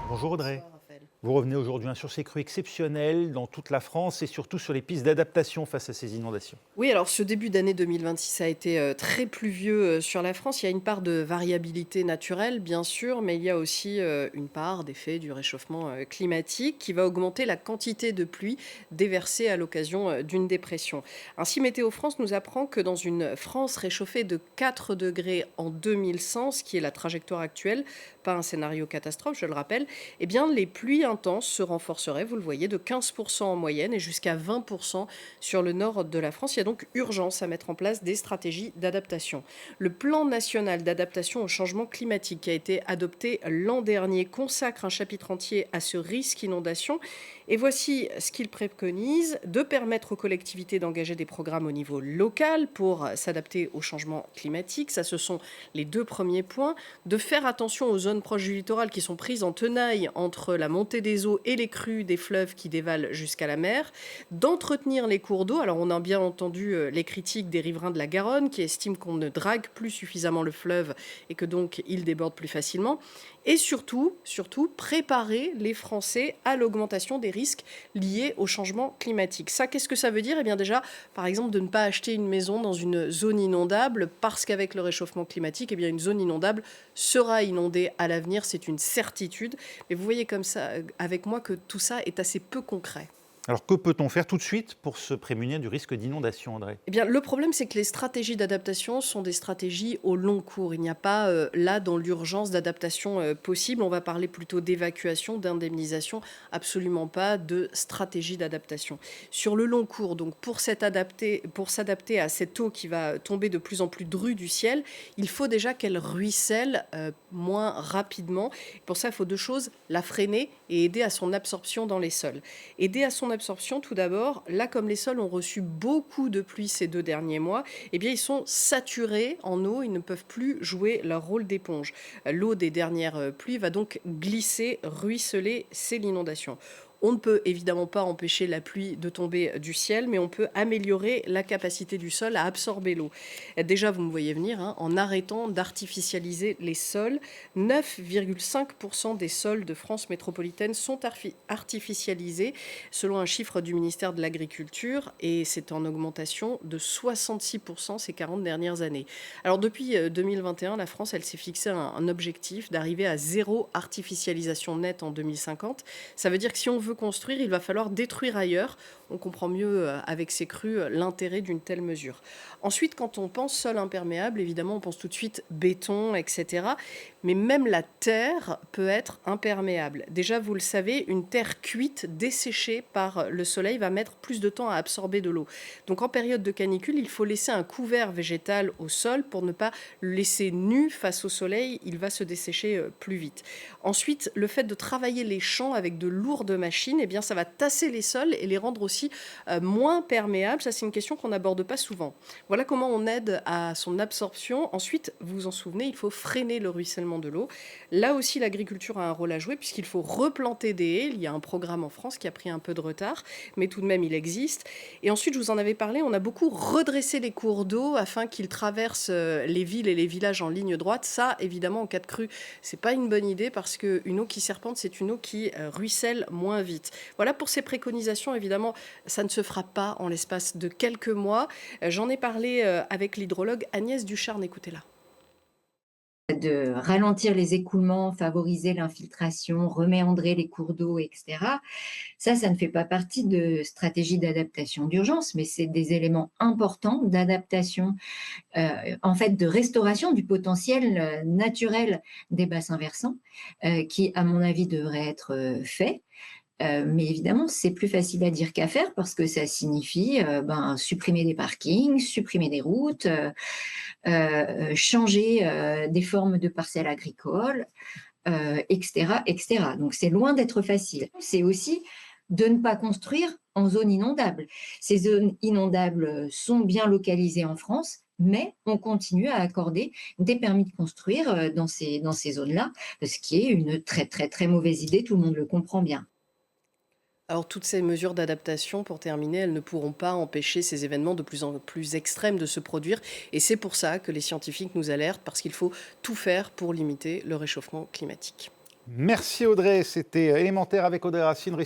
Bonjour Audrey. Bonsoir Raphaël. Vous revenez aujourd'hui sur ces crues exceptionnelles dans toute la France et surtout sur les pistes d'adaptation face à ces inondations. Oui, alors ce début d'année 2026 a été très pluvieux sur la France. Il y a une part de variabilité naturelle, bien sûr, mais il y a aussi une part d'effet du réchauffement climatique qui va augmenter la quantité de pluie déversée à l'occasion d'une dépression. Ainsi, Météo France nous apprend que dans une France réchauffée de 4 degrés en 2100, ce qui est la trajectoire actuelle, pas un scénario catastrophe, je le rappelle, eh bien, les pluies intenses se renforceraient, vous le voyez, de 15% en moyenne et jusqu'à 20% sur le nord de la France. Il y a donc urgence à mettre en place des stratégies d'adaptation. Le plan national d'adaptation au changement climatique qui a été adopté l'an dernier consacre un chapitre entier à ce risque inondation. Et voici ce qu'il préconise: de permettre aux collectivités d'engager des programmes au niveau local pour s'adapter au changement climatique. Ça, ce sont les deux premiers points. De faire attention aux zones proches du littoral qui sont prises en tenaille entre la montée des eaux et les crues des fleuves qui dévalent jusqu'à la mer. D'entretenir les cours d'eau. Alors, on a bien entendu les critiques des riverains de la Garonne qui estiment qu'on ne drague plus suffisamment le fleuve et que donc il déborde plus facilement. Et surtout, préparer les Français à l'augmentation des risques liés au changement climatique. Ça, qu'est-ce que ça veut dire? Eh bien déjà, par exemple, de ne pas acheter une maison dans une zone inondable parce qu'avec le réchauffement climatique, eh bien une zone inondable sera inondée à l'avenir, c'est une certitude. Mais vous voyez comme ça, avec moi, que tout ça est assez peu concret. Alors que peut-on faire tout de suite pour se prémunir du risque d'inondation, Audrey? Eh bien, le problème, c'est que les stratégies d'adaptation sont des stratégies au long cours. Il n'y a pas, là, dans l'urgence d'adaptation possible. On va parler plutôt d'évacuation, d'indemnisation, absolument pas de stratégie d'adaptation. Sur le long cours, donc pour s'adapter à cette eau qui va tomber de plus en plus drue du ciel, il faut déjà qu'elle ruisselle moins rapidement. Pour ça, il faut deux choses: la freiner et aider à son absorption dans les sols. Aider à son absorption, tout d'abord, là, comme les sols ont reçu beaucoup de pluie ces 2 derniers mois, eh bien, ils sont saturés en eau, ils ne peuvent plus jouer leur rôle d'éponge. L'eau des dernières pluies va donc glisser, ruisseler, c'est l'inondation. On ne peut évidemment pas empêcher la pluie de tomber du ciel, mais on peut améliorer la capacité du sol à absorber l'eau. Déjà, vous me voyez venir, hein, en arrêtant d'artificialiser les sols. 9,5% des sols de France métropolitaine sont artificialisés, selon un chiffre du ministère de l'Agriculture, et c'est en augmentation de 66% ces 40 dernières années. Alors depuis 2021, la France, elle s'est fixé un objectif d'arriver à zéro artificialisation nette en 2050. Ça veut dire que si on veut construire, il va falloir détruire ailleurs. On comprend mieux avec ces crues l'intérêt d'une telle mesure. Ensuite, quand on pense sol imperméable, évidemment, on pense tout de suite béton, etc. Mais même la terre peut être imperméable. Déjà, vous le savez, une terre cuite, desséchée par le soleil, va mettre plus de temps à absorber de l'eau. Donc en période de canicule, il faut laisser un couvert végétal au sol pour ne pas le laisser nu face au soleil, il va se dessécher plus vite. Ensuite, le fait de travailler les champs avec de lourdes machines, eh bien, ça va tasser les sols et les rendre aussi moins perméables. Ça, c'est une question qu'on n'aborde pas souvent. Voilà comment on aide à son absorption. Ensuite, vous vous en souvenez, il faut freiner le ruissellement de l'eau. Là aussi, l'agriculture a un rôle à jouer puisqu'il faut replanter des haies. Il y a un programme en France qui a pris un peu de retard, mais tout de même, il existe. Et ensuite, je vous en avais parlé, on a beaucoup redressé les cours d'eau afin qu'ils traversent les villes et les villages en ligne droite. Ça, évidemment, en cas de crue, c'est pas une bonne idée parce qu'une eau qui serpente, c'est une eau qui ruisselle moins vite. Voilà pour ces préconisations. Évidemment, ça ne se fera pas en l'espace de quelques mois. J'en ai parlé avec l'hydrologue Agnès Ducharne. Écoutez-la. De ralentir les écoulements, favoriser l'infiltration, reméandrer les cours d'eau, etc. Ça ne fait pas partie de stratégies d'adaptation d'urgence, mais c'est des éléments importants d'adaptation, en fait, de restauration du potentiel naturel des bassins versants, qui, à mon avis, devrait être fait. Mais évidemment, c'est plus facile à dire qu'à faire parce que ça signifie supprimer des parkings, supprimer des routes, changer des formes de parcelles agricoles, etc., etc. Donc c'est loin d'être facile. C'est aussi de ne pas construire en zone inondable. Ces zones inondables sont bien localisées en France, mais on continue à accorder des permis de construire dans ces zones-là, ce qui est une très très très mauvaise idée, tout le monde le comprend bien. Alors toutes ces mesures d'adaptation, pour terminer, elles ne pourront pas empêcher ces événements de plus en plus extrêmes de se produire. Et c'est pour ça que les scientifiques nous alertent, parce qu'il faut tout faire pour limiter le réchauffement climatique. Merci Audrey, c'était élémentaire avec Audrey Racine.